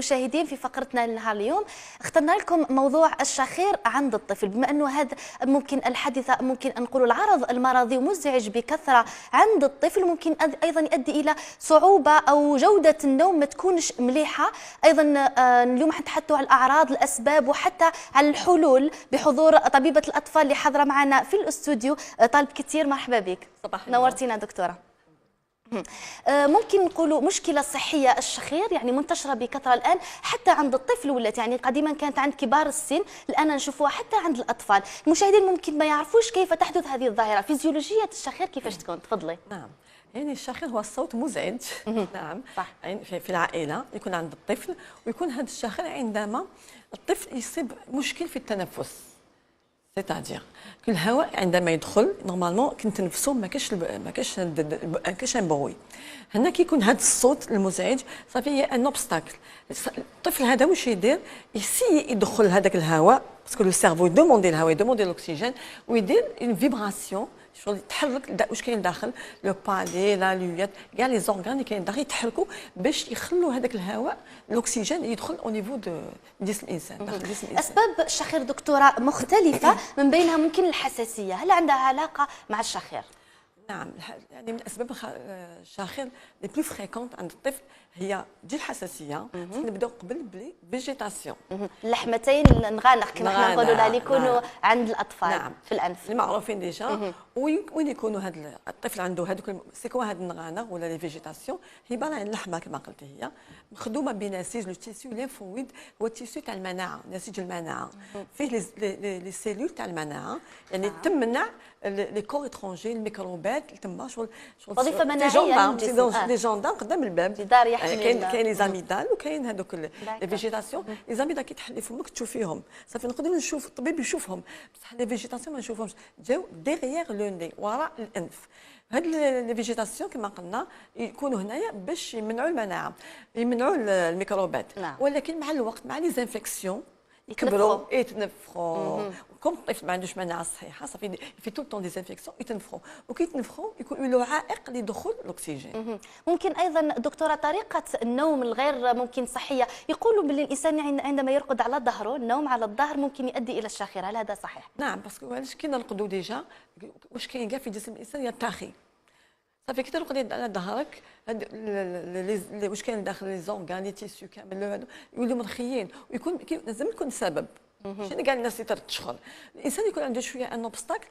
المشاهدين في فقرتنا لنهار اليوم اخترنا لكم موضوع الشخير عند الطفل، بما أنه هذا ممكن الحادثة ممكن أن نقول العرض المرضي مزعج بكثرة عند الطفل، ممكن أيضا يؤدي إلى صعوبة أو جودة النوم ما تكونش مليحة. أيضا اليوم حنتحدثوا على الأعراض، الأسباب، وحتى على الحلول بحضور طبيبة الأطفال اللي حاضرة معنا في الاستوديو. طالب كثير مرحبا بك، نورتينا دكتورة. ممكن نقولوا مشكلة صحية الشخير يعني منتشرة بكثرة الآن حتى عند الطفل، ولات يعني قديما كانت عند كبار السن، الآن نشوفوها حتى عند الأطفال. المشاهدين ممكن ما يعرفوش كيف تحدث هذه الظاهرة، فيزيولوجية الشخير كيفاش تكون؟ تفضلي. نعم، يعني الشخير هو الصوت مزعج. نعم صح. يعني في العائلة يكون عند الطفل، ويكون هذا الشخير عندما الطفل يصيب مشكل في التنفس. سيتادير الهواء عندما يدخل نورمالمون كنتنفسوا ما كاينش ان بروي. هنا كيكون هذا الصوت المزعج صافي هي ان اوبستاكل. الطفل هذا واش يدير؟ يسي يدخل هذاك الهواء باسكو لو سيرفو يدوموندي الهواء، يدوموندي الاكسجين، ويدير اون فيبراسيون شغل يتحرك واش كاين داخل لو بالي لا لويات كاع لي زورغان اللي كاين داخل يتحركوا باش يخلوا هذاك الهواء الاكسجين يدخل او نيفو دو جسم الانسان داخل جسم الانسان. اسباب الشخير دكتوره مختلفه، من بينها ممكن الحساسيه، هل عندها علاقه مع الشخير؟ نعم، يعني من اسباب الشخير لي بلو فريكونت عند الطفل هي دي الحساسيه. نبداو قبل بلي فيجيتاسيون، اللحمتين النغانق كما حنا نقولوا لها اللي يكونوا عند الاطفال. نعم. في الانف المعروفين ديجا. وين يكونوا هذا الطفل عنده هذوك سيكوا هاد النغانق ولا لي فيجيتاسيون، هي عباره عن اللحمه كما قلتي، هي مخدومه بنسيج لو تيسيو ليمفويد، هو التيسيو تاع المناعه، نسيج المناعه فيه لي سيلول تاع المناعه، يعني تمنع لي كور اترونجي الميكروبات تما شغل وظيفه مناعيه للجسم. لي جوندام قدام الباب جدار يحمي. كاين لي زاميدال وكاين هذوك لي فيجيتاسيون. لي زاميدال كي تحلي فمك تشوفيهم صافي نقدروا نشوف الطبيب يشوفهم، بصح لي فيجيتاسيون ما نشوفهمش، جاو ديغيير لو ني وراء الانف. هاد لي فيجيتاسيون كما قلنا يكونوا هنايا باش يمنعوا المناعه، يمنعوا الميكروبات. نعم. ولكن مع الوقت مع لي زانفيكسيون يكبروا يتنفخوا. كم الطفل ما عندوش مناعه صحيحه صافي في طول طون ديزانفيكسيون يتنفخوا، وكيتنفخوا يكون له عائق لدخول الاكسجين. ممكن ايضا دكتوره طريقه النوم الغير ممكن صحيه، يقولوا باللي الانسان عندما يرقد على ظهره النوم على الظهر ممكن يؤدي الى الشخير، هل هذا صحيح؟ نعم، باسكو علاش كي نرقدوا ديجا واش كاين كاع في جسم الانسان يرتخي صافي كي ترقدي على ظهرك واش كاين داخل لي زونغان لي تيسيو كامل يوليو مرخيين، ويكون لازم يكون سبب. ماشي كاع الناس اللي تشخر، الانسان يكون عنده شويه ان اوبستاكل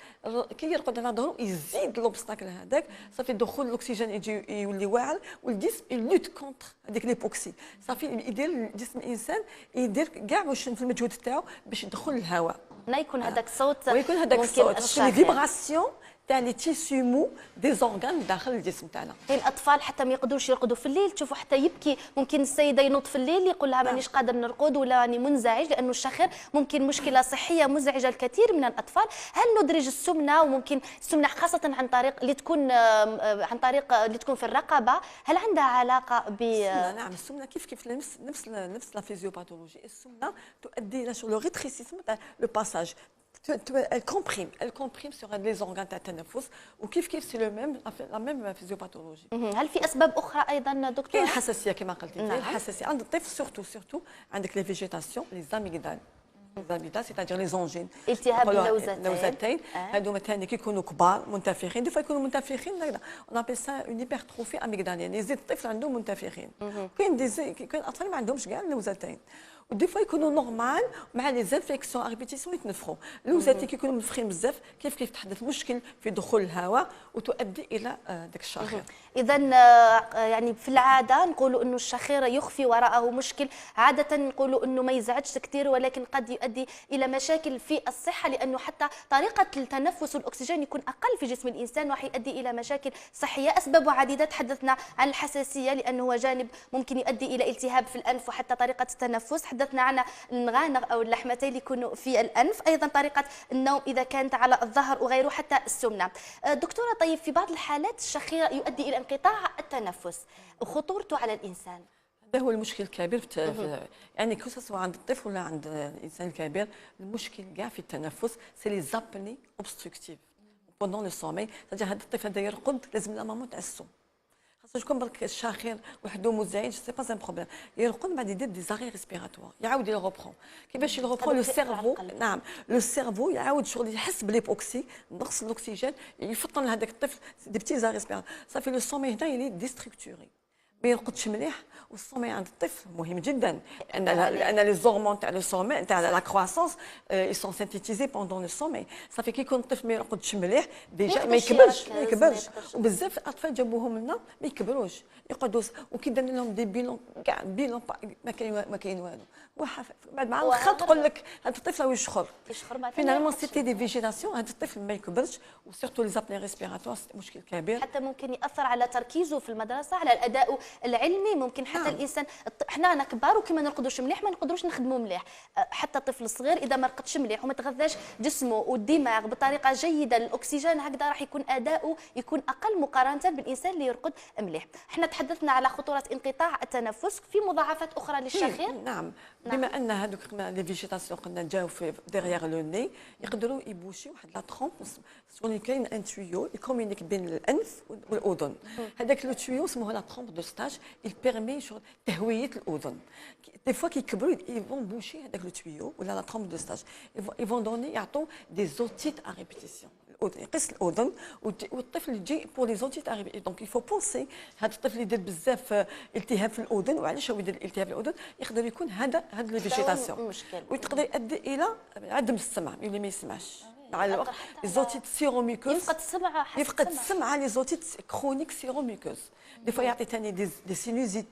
كي يرقد على ظهره يزيد الاوبستاكل هذاك صافي دخول الاكسجين يجي يولي واعر، والجسم يلوت كونتر هذيك ليبوكسي صافي يدير جسم الانسان يدير كاع واش في المجهود تاعو باش يدخل الهواء. ما يكون هذاك الصوت ويكون هذاك الصوت لي فيبراسيون تاع لي تيسيو مو دي زورغان داخل الجسم تاعنا. كاين الاطفال حتى ما يقدروش يرقدوا في الليل، تشوفوا حتى يبكي، ممكن السيده ينوض في الليل يقول لها مانيش قادر نرقد ولا راني منزعج، لانه الشخير ممكن مشكله صحيه مزعجه الكثير من الاطفال. هل ندرج السمنه، وممكن السمنه خاصه عن طريق اللي تكون في الرقبه، هل عندها علاقه ب نعم، السمنه كيف نفس لا فيزيوباثولوجي. السمنه تؤدي الى لو ريتريسيسمون تاع لو باساج. Elle comprime sur les organes تاع التنفس، وكيف سي لا ميم فيزيوباثولوجي. هل في اسباب اخرى ايضا دكتور؟ كاين الحساسيه كما قلتي. الحساسيه عند الطفل سورتو عندك لي فيجيتاسيون لي زاميغدال. الزاميدال سيتادير لي زونجين، التهاب اللوزتين. هادو ثاني كيكونوا كبار منتفخين، دي فوا يكونوا منتفخين هكذا، اون ابل سا اون هيبرتروفي اميغداليان، يزيد الطفل عنده منتفخين. كاين اطفال ما عندهمش كاع اللوزتين، ودي فوا يكونوا نورمال مع لي زانفيكسيون اربيتيسيون يتنفخوا. اللوزتين كيكونوا منتفخين بزاف كيف تحدث مشكل في دخول الهواء وتؤدي الى داك الشخير. اذا يعني في العاده نقولوا انه الشخير يخفي وراءه مشكل، عاده نقولوا انه ما يزعجش كثير، ولكن قد يؤدي الى مشاكل في الصحه، لانه حتى طريقه التنفس والاكسجين يكون اقل في جسم الانسان وراح يؤدي الى مشاكل صحيه. اسبابه عديده، تحدثنا عن الحساسيه لانه هو جانب ممكن يؤدي الى التهاب في الانف، وحتى طريقه التنفس تحدثنا عن النغانق او اللحمتين اللي يكونوا في الانف، ايضا طريقه النوم اذا كانت على الظهر وغيره، حتى السمنه. دكتوره، طيب في بعض الحالات الشخير يؤدي الى انقطاع التنفس، وخطورته على الانسان؟ هذا هو المشكل الكبير يعني كو سواء عند الطفل ولا عند الانسان الكبير، المشكل كاع في التنفس سي لي زابني اوبستركتيف بوندون لو سومي. هذا الطفل هذا يرقد لازم لا مامون تعسو، كون برك الشاخير وحده مزعج سي با ان بروبليم، يرقد بعد يدير دي زاري ريسبيراتوار، يعاود يغوبخون كيفاش يغوبخون لو سيرفو. نعم لو سيرفو يعاود شغل يحس بليبوكسي، نقص الاكسجين، يفطن لهذاك الطفل دي بتي زاري ريسبيراتوار، صافي لو سومي هنا يلي ديستركتوري، ما يرقدش مليح. والسومي عند الطفل مهم جدا، لان لي زورمون تاع لو سومي تاع لا كرواسونس اي سون سينتيتيزي بوندون لو سومي. صافي كي يكون الطفل ما يرقدش مليح ديجا ما يكبرش. وبزاف الاطفال جابوهم لنا ما يكبروش، يقعدوا وكي درنا لهم دي بيلون كاع بيلون ما كاين والو. بعد مع الخط تقول لك هذا الطفل راه يشخر فينالمون سيتي دي فيجيتاسيون. هذا الطفل ما يكبرش وسيرتو لي زابني ريسبيراتوار مشكل كبير، حتى ممكن ياثر على تركيزه في المدرسه، على الاداء العلمي. ممكن حتى الانسان احنا انا كبار وكي ما نرقدوش مليح ما نقدروش نخدموا مليح. حتى الطفل الصغير اذا ما رقدش مليح وما تغذاش جسمه والدماغ بطريقه جيده الاكسجين، هكذا راح يكون اداؤه يكون اقل مقارنه بالانسان اللي يرقد مليح. احنا تحدثنا على خطوره انقطاع التنفس، في مضاعفات اخرى للشخير. نعم بما ان هذوك لي فيجيتاسيون قلنا جاو في ديغيير لو ني، يقدروا يبوشي واحد لا ترومب، شغل كاين ان تويو يكومونيك بين الانف والاذن. هذاك لو تويو اسمه لا ترومب دو ستاج، يبيرمي شغل تهويه الاذن. دي فوا كيكبروا يفون بوشي هذاك لو تويو ولا لا ترومب دو ستاج، يفون دوني يعطوا دي زوتيت ا ريبيتيسيون، يقيس الاذن والطفل يجي بور لي زوتيت ا ريبيتيسيون. دونك يفو بونسي هذا الطفل يدير بزاف التهاب في الاذن. وعلاش هو يدير الالتهاب في الاذن؟ يقدر يكون هذا لي فيجيتاسيون، ويقدر يؤدي الى عدم السمع، اللي ما يسمعش مع الوقت. لي زوتيت سيروميكوز يفقد السمع، لي زوتيت كرونيك سيروميكوز. دي فوا يعطي ثاني دي سينوزيت،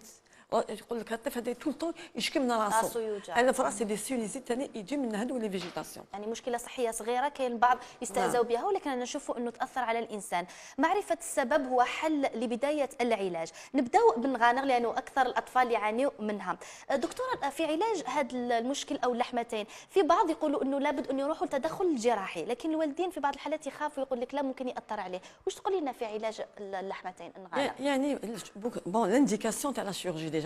يقول لك الطفل هذا طول طول يشكي من راسو يوجع. انا في راسي دي سينوزيت ثاني يجي من هذو لي فيجيتاسيون. يعني مشكله صحيه صغيره كاين البعض يستهزئوا بها، ولكن انا نشوفوا انه تاثر على الانسان. معرفه السبب هو حل لبدايه العلاج. نبداو بالغانغ لانه اكثر الاطفال يعانيوا منها. دكتوره، في علاج هذا المشكل او اللحمتين، في بعض يقولوا انه لابد ان يروحوا لتدخل جراحي، لكن الوالدين في بعض الحالات يخافوا، يقول لك لا ممكن ياثر عليه. واش تقول لنا في علاج اللحمتين الغانغ؟ يعني بون لانديكاسيون تاع لا شيرورجي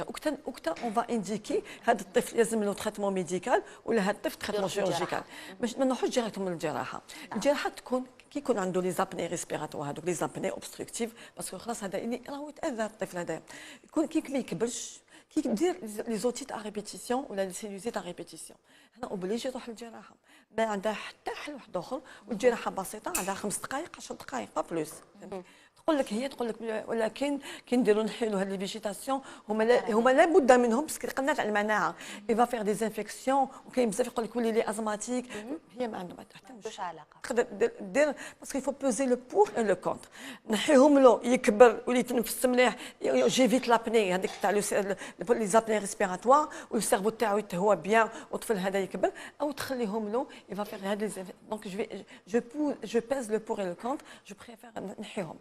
وقتا اون فا انديكي هذا الطفل لازم له تريتمون ميديكال ولا هذا الطفل تريتمون شيرورجيكال، باش ما نروحوش ديريكتوم للجراحه. الجراحه تكون كي يكون عنده لي زابني ريسبيراتوار، هذوك لي زابني اوبستركتيف، باسكو خلاص هذا اللي راهو يتاذى الطفل هذا. يكون كي ما يكبرش، كي يدير لي زوتيت ا ريبيتيسيون ولا لي سينوزيت ا ريبيتيسيون، هنا اوبليجي يروح للجراحه. ما عندها حتى حل واحد اخر، والجراحه بسيطه، عندها 5 دقائق 10 دقائق با بلوس. تقول لك ولكن كي نديروا نحيلوا هاد لي فيجيتاسيون هما لابد منهم، باسكو قلنا تاع المناعه يفا فيغ دي انفيكسيون. وكاين بزاف يقول لك ولي لي ازماتيك، هي ما عندهم حتى مش علاقه. تقدر دير باسكو يفو بوزي لو بور اي لو كونتر. نحيهم له يكبر ولي يتنفس مليح، جيفيت لابني هذيك تاع لي زابني ريسبيراتوار، والسيرفو تاعو يتهوى بيان والطفل هذا يكبر، او تخليهم له يفا فيغ هاد لي. دونك جو بيز لو بور اي لو كونتر، جو بريفير نحيهم.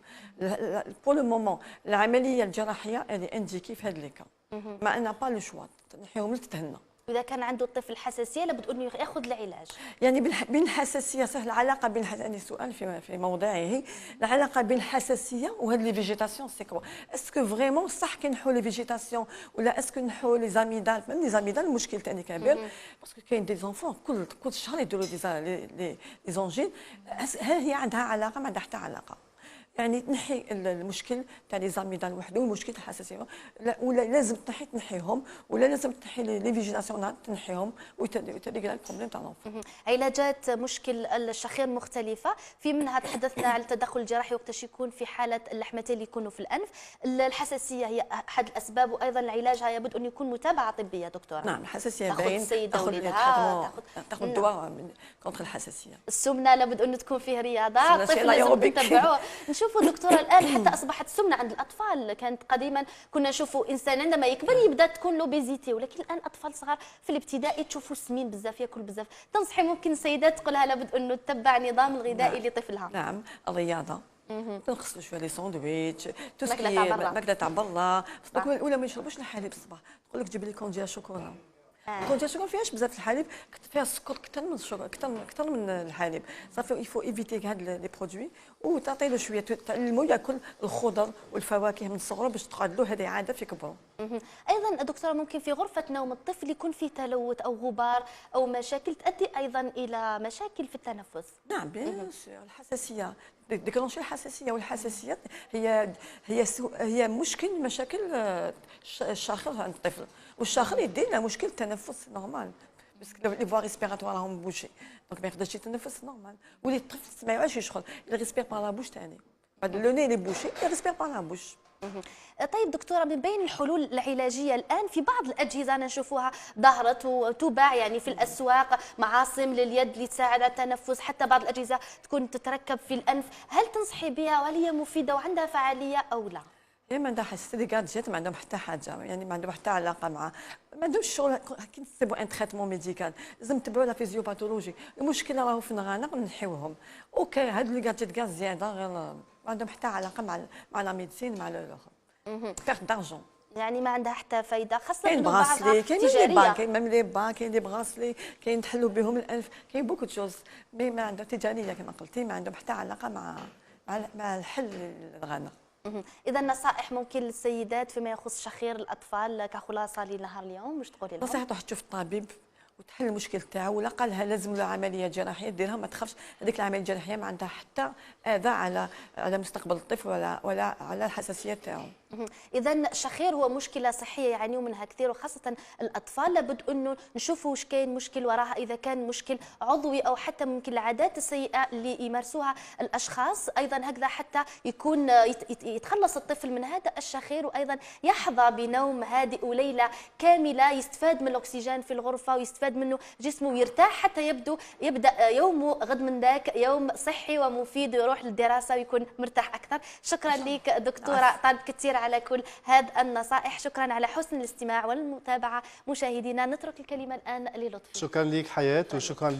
بور لو مومون العمليه الجراحيه اللي انديكي في هذا لي كا، ما انا با لو شوا نحيهم لتتهنى. اذا كان عنده الطفل حساسيه لابد انه ياخذ العلاج. يعني بين الحساسيه صح، العلاقه بين يعني سؤال في موضعه، العلاقه بين الحساسيه وهاد لي فيجيتاسيون سي كوا؟ اسكو فريمون صح كي نحو لي فيجيتاسيون ولا اسكو نحو لي زاميدال؟ ميم لي زاميدال مشكل ثاني كبير، باسكو كاين دي زونفون كل شهر يديروا لي زونجين. هل هي عندها علاقه؟ ما عندها حتى علاقه. يعني تنحي المشكل تاع لي زاميدال وحده والمشكل تاع الحساسيه، ولا لازم تنحيهم، ولا لازم تنحي لي فيجيتاسيون تنحيهم وتريغ البروبليم تاع لونفون. علاجات مشكل الشخير مختلفه، في منها تحدثنا على التدخل الجراحي وقتاش يكون في حاله اللحمتين اللي يكونوا في الانف. الحساسيه هي احد الاسباب، وايضا العلاج لابد ان يكون متابعه طبيه. دكتوره، نعم الحساسيه باين تاخذ دواء كونتر الحساسيه. السمنه لابد ان تكون فيه رياضه، الطفل لازم تتبعوه. نشوفوا دكتوره الان حتى اصبحت السمنه عند الاطفال. كانت قديما كنا نشوفوا انسان عندما يكبر يبدا تكون له بيزيتي، ولكن الان اطفال صغار في الابتدائي تشوفوا سمين بزاف، ياكل بزاف. تنصحي ممكن السيدات تقولها لابد انه تتبع نظام الغذائي لطفلها؟ نعم الرياضه، تنقصوا شويه لي ساندويتش، ماكله تاع برا. الوجبه الاولى ما يشربوش الحليب الصباح، تقول لك جيب لي كون ديال الشوكولا، كنت ما فيهاش بزاف الحليب، كنت فيها السكر اكثر من الشرب، اكثر من الحليب. صافي يفو ايفيتي هاد لي برودوي وتعطي له شويه تعلمو ياكل الخضر والفواكه من صغره باش تقعد له هذه عاده في كبره. ايضا دكتوره ممكن في غرفه نوم الطفل يكون في تلوث او غبار او مشاكل تؤدي ايضا الى مشاكل في التنفس. نعم بيان سور الحساسيه ديكلونشي الحساسيه، والحساسيه هي مشكل من مشاكل الشاخر عند الطفل، والشاخر يدير له مشكل تنفس نورمال باسكو لي فوا ريسبيراتوار راهم بوشي دونك ما يقدرش يتنفس نورمال. ولي الطفل ما يعرفش يشخر يريسبير بار لا بوش ثاني بعد لو ني لي بوشي يريسبير بار لا بوش. طيب دكتوره، من بين الحلول العلاجيه الان في بعض الاجهزه انا نشوفوها ظهرت وتباع يعني في الاسواق، معاصم لليد اللي تساعد على التنفس، حتى بعض الاجهزه تكون تتركب في الانف، هل تنصحي بها وهل هي مفيده وعندها فعاليه او لا؟ هي ما عندها حس لي جات ما عندهم حتى حاجه، يعني ما عندهم حتى علاقه مع ما عندهمش شغل كي نسيبوا ان تريتمون ميديكال لازم نتبعوا لا فيزيوباثولوجي. المشكل راهو في الغنق نحيوهم. اوكي هادو اللي جات كاع زياده غير ما عندهم حتى علاقه مع لا ميديسين مع الاخر بيرت دارجون. يعني ما عندها حتى فايده، خاصه كاين انه بعضها براسلي كاين تجاريه. كاين ميم لي با كاين لي براسلي كاين تحلوا بهم الانف كاين بوكو تشوز مي ما عندهم تجاريه كما قلتي ما عندهم حتى علاقه مع الحل الغنق. اذا نصائح ممكن للسيدات فيما يخص شخير الاطفال كخلاصه لنهار اليوم واش تقولي لهم؟ نصيحه تروح تشوف الطبيب وتحل المشكل تاعو، ولا قالها لازم له عمليه جراحيه ديرها ما تخافش، هذيك العمليه الجراحيه ما عندها حتى اذى على مستقبل الطفل ولا على الحساسيه تاعو. اذا الشخير هو مشكله صحيه يعانيوا منها كثير وخاصه الاطفال، لابد انه نشوفوا واش كاين مشكل وراها، اذا كان مشكل عضوي او حتى ممكن العادات السيئه اللي يمارسوها الاشخاص، ايضا هكذا حتى يكون يتخلص الطفل من هذا الشخير، وايضا يحظى بنوم هادئ وليله كامله، يستفاد من الاكسجين في الغرفه ويستفاد منه جسمه ويرتاح حتى يبدا يومه غد من ذاك يوم صحي ومفيد ويروح للدراسه ويكون مرتاح اكثر. شكرا لك دكتوره طالب كثير على كل هذه النصائح، شكرا على حسن الاستماع والمتابعه. مشاهدينا نترك الكلمه الان للطفي. شكرا لك حياه وشكرا